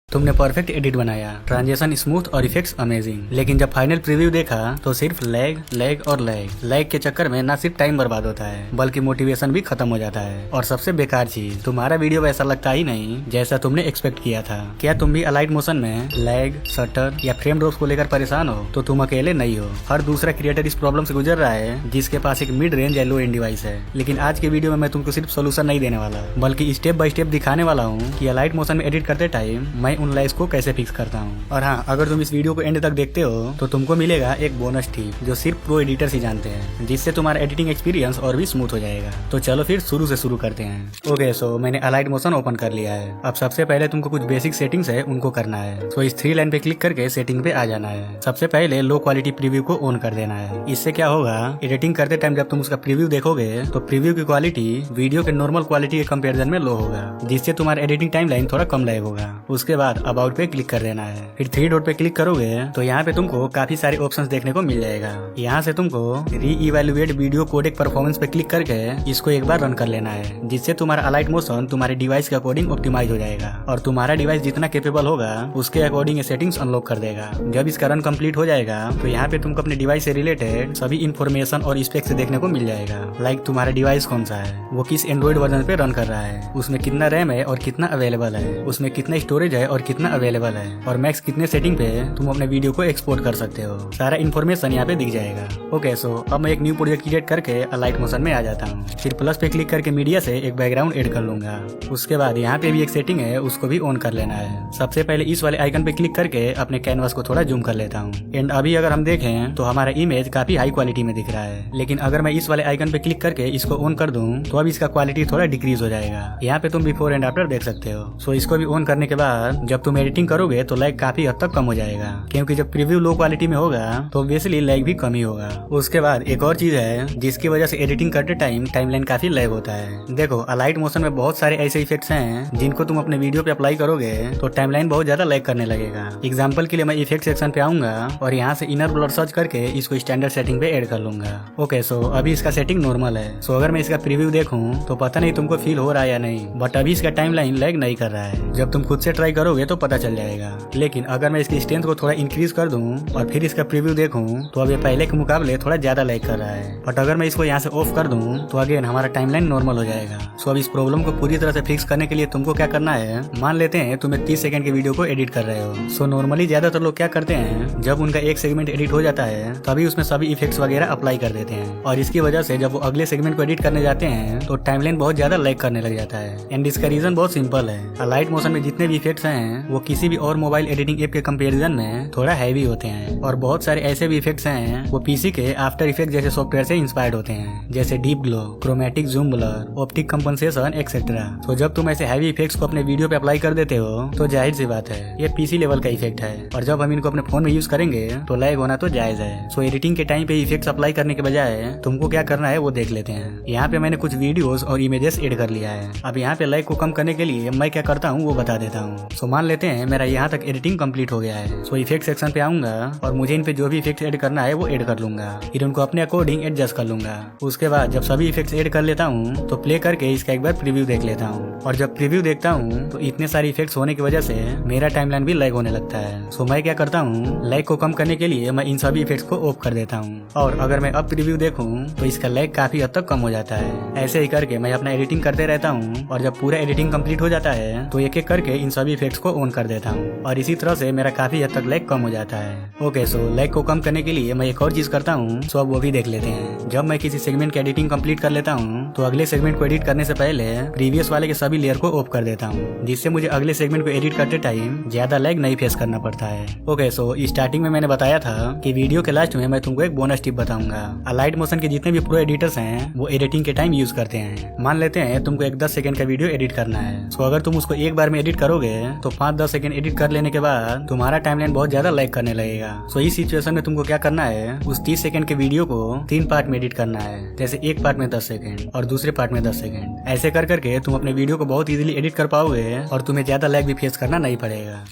तुमने perfect edit बनाया, transition smooth और इफेक्ट्स अमेजिंग, लेकिन जब फाइनल प्रीव्यू देखा तो सिर्फ लैग और लैग के चक्कर में ना सिर्फ टाइम बर्बाद होता है बल्कि मोटिवेशन भी खत्म हो जाता है। और सबसे बेकार चीज, तुम्हारा वीडियो वैसा लगता ही नहीं जैसा तुमने एक्सपेक्ट किया था। क्या तुम भी अलाइट मोशन में लैग, शटर या फ्रेम ड्रॉप्स को लेकर परेशान हो तो तुम अकेले नहीं हो। हर दूसरा क्रिएटर इस प्रॉब्लम से गुजर रहा है जिसके पास एक मिड रेंज या लो एंड डिवाइस है। लेकिन आज के वीडियो में मैं तुमको सिर्फ सोल्यूशन नहीं देने वाला बल्कि स्टेप बाय स्टेप दिखाने वाला हूँ कि अलाइट मोशन में एडिट करते टाइम मैं उन लैग्स को कैसे फिक्स करता हूँ। और हाँ, अगर तुम इस वीडियो को एंड तक देखते हो तो तुमको मिलेगा एक बोनस टिप जो सिर्फ प्रो एडिटर्स ही जानते हैं, जिससे तुम्हारा एडिटिंग एक्सपीरियंस और भी स्मूथ हो जाएगा। तो चलो फिर शुरू करते हैं। ओके, सो मैंने अलाइट मोशन ओपन कर लिया है। अब सबसे पहले तुमको कुछ बेसिक सेटिंग्स है उनको करना है। तो इस 3 लाइन पे क्लिक करके सेटिंग पे आ जाना है। सबसे पहले लो क्वालिटी प्रीव्यू को ऑन कर देना है। इससे क्या होगा, एडिटिंग करते टाइम जब तुम उसका प्रीव्यू देखोगे तो प्रीव्यू की क्वालिटी वीडियो के नॉर्मल क्वालिटी के कंपेरिजन में लो होगा, जिससे तुम्हारा एडिटिंग टाइम लाइन थोड़ा कम लैग होगा। उसके बाद अबाउट पे क्लिक कर देना है। फिर 3 डॉट पे क्लिक करोगे तो यहाँ पे तुमको काफी सारे ऑप्शंस देखने को मिल जाएगा। यहाँ से तुमको री-इवैल्यूएट वीडियो कोडेक परफॉर्मेंस पे क्लिक करके इसको एक बार रन कर लेना है, जिससे तुम्हारा अलाइट मोशन तुम्हारे डिवाइस के अकॉर्डिंग ऑप्टिमाइज हो जाएगा और तुम्हारा डिवाइस जितना कैपेबल होगा उसके अकॉर्डिंग ये सेटिंग्स अनलॉक कर देगा। जब इसका रन कंप्लीट हो जाएगा तो यहाँ पे तुमको अपने डिवाइस से रिलेटेड सभी इन्फॉर्मेशन और स्पेक्स देखने को मिल जाएगा। लाइक तुम्हारा डिवाइस कौन सा है, वो किस एंड्रॉइड वर्जन पे रन कर रहा है, उसमें कितना रैम है और कितना अवेलेबल है, उसमें कितना स्टोरेज है और कितना अवेलेबल है, और मैक्स कितने सेटिंग पे तुम अपने वीडियो को एक्सपोर्ट कर सकते हो। सारा इन्फॉर्मेशन यहाँ पे दिख जाएगा। ओके, सो अब मैं एक न्यू प्रोजेक्ट क्रिएट करके अलाइट मोशन में आ जाता हूँ। फिर प्लस पे क्लिक करके मीडिया से एक बैकग्राउंड ऐड कर लूंगा। उसके बाद यहाँ पे भी एक सेटिंग है, उसको भी ऑन कर लेना है। सबसे पहले इस वाले आइकन पे क्लिक करके अपने कैनवास को थोड़ा जूम कर लेता हूँ। एंड अभी अगर हम देखें तो हमारा इमेज काफी हाई क्वालिटी में दिख रहा है, लेकिन अगर मैं इस वाले आइकन पे क्लिक करके इसको ऑन कर दूं तो अब इसका क्वालिटी थोड़ा डिक्रीज हो जाएगा। यहाँ पे तुम बिफोर एंड आफ्टर देख सकते हो। सो इसको भी ऑन करने के बाद जब तुम एडिटिंग करोगे तो लैग काफी हद तक कम हो जाएगा, क्योंकि जब प्रीव्यू लो क्वालिटी में होगा तो ऑब्वियसली लैग भी कम ही होगा। उसके बाद एक और चीज है जिसकी वजह से एडिटिंग करते टाइम टाइमलाइन काफी लैग होता है। देखो, अलाइट मोशन में बहुत सारे ऐसे इफेक्ट्स हैं जिनको तुम अपने वीडियो पे अप्लाई करोगे तो टाइमलाइन बहुत ज्यादा लैग करने लगेगा। एग्जांपल के लिए मैं इफेक्ट सेक्शन पे आऊंगा और यहाँ से इनर ब्लर सर्च करके इसको स्टैंडर्ड सेटिंग पे ऐड कर लूंगा। ओके, सो अभी इसका सेटिंग नॉर्मल है। सो अगर मैं इसका प्रीव्यू देखूं तो पता नहीं तुमको फील हो रहा है या नहीं, बट अभी इसका टाइमलाइन लैग नहीं कर रहा है। जब तुम खुद से ट्राई करोगे तो पता चल जाएगा। लेकिन अगर मैं इसकी स्ट्रेंथ को थोड़ा इंक्रीज कर दूं और फिर इसका प्रीव्यू देखूं तो अब ये पहले के मुकाबले थोड़ा ज्यादा लैग कर रहा है। बट अगर मैं इसको यहाँ से ऑफ कर दूं तो अगेन हमारा टाइमलाइन नॉर्मल हो जाएगा। सो अब इस प्रॉब्लम को पूरी तरह से फिक्स करने के लिए तुमको क्या करना है, मान लेते हैं तुम्हें 30 सेकंड के वीडियो को एडिट कर रहे हो। सो नॉर्मली ज्यादातर लोग क्या करते हैं, जब उनका एक सेगमेंट एडिट हो जाता है तभी उसमें सभी इफेक्ट्स वगैरह अप्लाई कर देते हैं, और इसकी वजह से जब वो अगले सेगमेंट को एडिट करने जाते हैं तो टाइमलाइन बहुत ज्यादा लैग करने लग जाता है। एंड इसका रीजन बहुत सिंपल है। अलाइट मोशन में जितने भी इफेक्ट्स हैं वो किसी भी और मोबाइल एडिटिंग ऐप के कंपैरिजन में थोड़ा हैवी होते हैं, और बहुत सारे ऐसे भी इफेक्ट्स हैं वो पीसी के आफ्टर इफेक्ट जैसे सॉफ्टवेयर से इंस्पायर्ड होते हैं, जैसे deep glow, chromatic zoom blur, optic compensation etcetera. तो जब तुम ऐसे हैवी इफेक्ट्स को अपने वीडियो पे अप्लाई कर देते हो तो जाहिर सी बात है ये पीसी लेवल का इफेक्ट है, और जब हम इनको अपने फोन में यूज करेंगे तो लैग होना तो जायज है। सो एडिटिंग के टाइम पे इफेक्ट्स अप्लाई करने के बजाय तुमको क्या करना है वो देख लेते हैं। यहाँ पे मैंने कुछ वीडियोस और इमेजेस ऐड कर लिया है। अब यहाँ पे लैग को कम करने के लिए मैं क्या करता हूँ वो बता देता हूँ। सो मान लेते हैं मेरा यहाँ तक एडिटिंग कंप्लीट हो गया है। सो इफेक्ट सेक्शन पे आऊंगा और मुझे इन पे जो भी इफेक्ट ऐड करना है वो ऐड कर लूंगा, फिर उनको अपने अकॉर्डिंग एडजस्ट कर लूंगा। उसके बाद जब सभी इफेक्ट्स ऐड कर लेता हूँ तो प्ले करके इसका एक बार प्रीव्यू देख लेता हूँ, और जब प्रीव्यू देखता हूँ तो इतने सारे इफेक्ट्स होने की वजह से मेरा टाइमलाइन भी लैग होने लगता है। सो मैं क्या करता हूँ, लैग को कम करने के लिए मैं इन सभी इफेक्ट्स को ऑफ कर देता हूँ, और अगर मैं अब प्रीव्यू देखूँ तो इसका लैग काफी हद तक कम हो जाता है। ऐसे ही करके मैं अपना एडिटिंग करते रहता हूँ, और जब पूरा एडिटिंग कंप्लीट हो जाता है तो एक एक करके इन सभी इफेक्ट्स को ऑन कर देता हूँ, और इसी तरह से मेरा काफी हद तक लैग कम हो जाता है। ओके, सो लैग को कम करने के लिए मैं एक और चीज करता हूँ, सो अब वो भी देख लेते हैं। जब मैं किसी सेगमेंट की एडिटिंग कंप्लीट कर लेता हूँ तो अगले सेगमेंट को एडिट करने से पहले प्रीवियस वाले के सभी लेयर को ऑफ कर देता हूँ, जिससे मुझे अगले सेगमेंट को एडिट करते टाइम ज्यादा लैग नहीं फेस करना पड़ता है। ओके, सो स्टार्टिंग में मैंने बताया था कि वीडियो के लास्ट में मैं तुमको एक बोनस टिप बताऊंगा। अलाइट मोशन के जितने भी प्रो एडिटर्स हैं वो एडिटिंग के टाइम यूज करते हैं। मान लेते हैं तुमको एक 10 सेकंड का वीडियो एडिट करना है। सो अगर तुम उसको एक बार में एडिट करोगे तो 5-10 सेकंड एडिट कर लेने के बाद तुम्हारा टाइमलाइन बहुत ज्यादा लैग करने लगेगा। सो इस सिचुएशन में तुमको क्या करना है, उस 30 सेकंड के वीडियो को 3 पार्ट में एडिट करना है, जैसे एक पार्ट में 10 सेकंड और दूसरे पार्ट में 10 सेकंड। ऐसे कर करके तुम अपने वीडियो को बहुत इजीली एडिट कर पाओगे और तुम्हें ज्यादा लैग भी फेस करना नहीं पड़ेगा।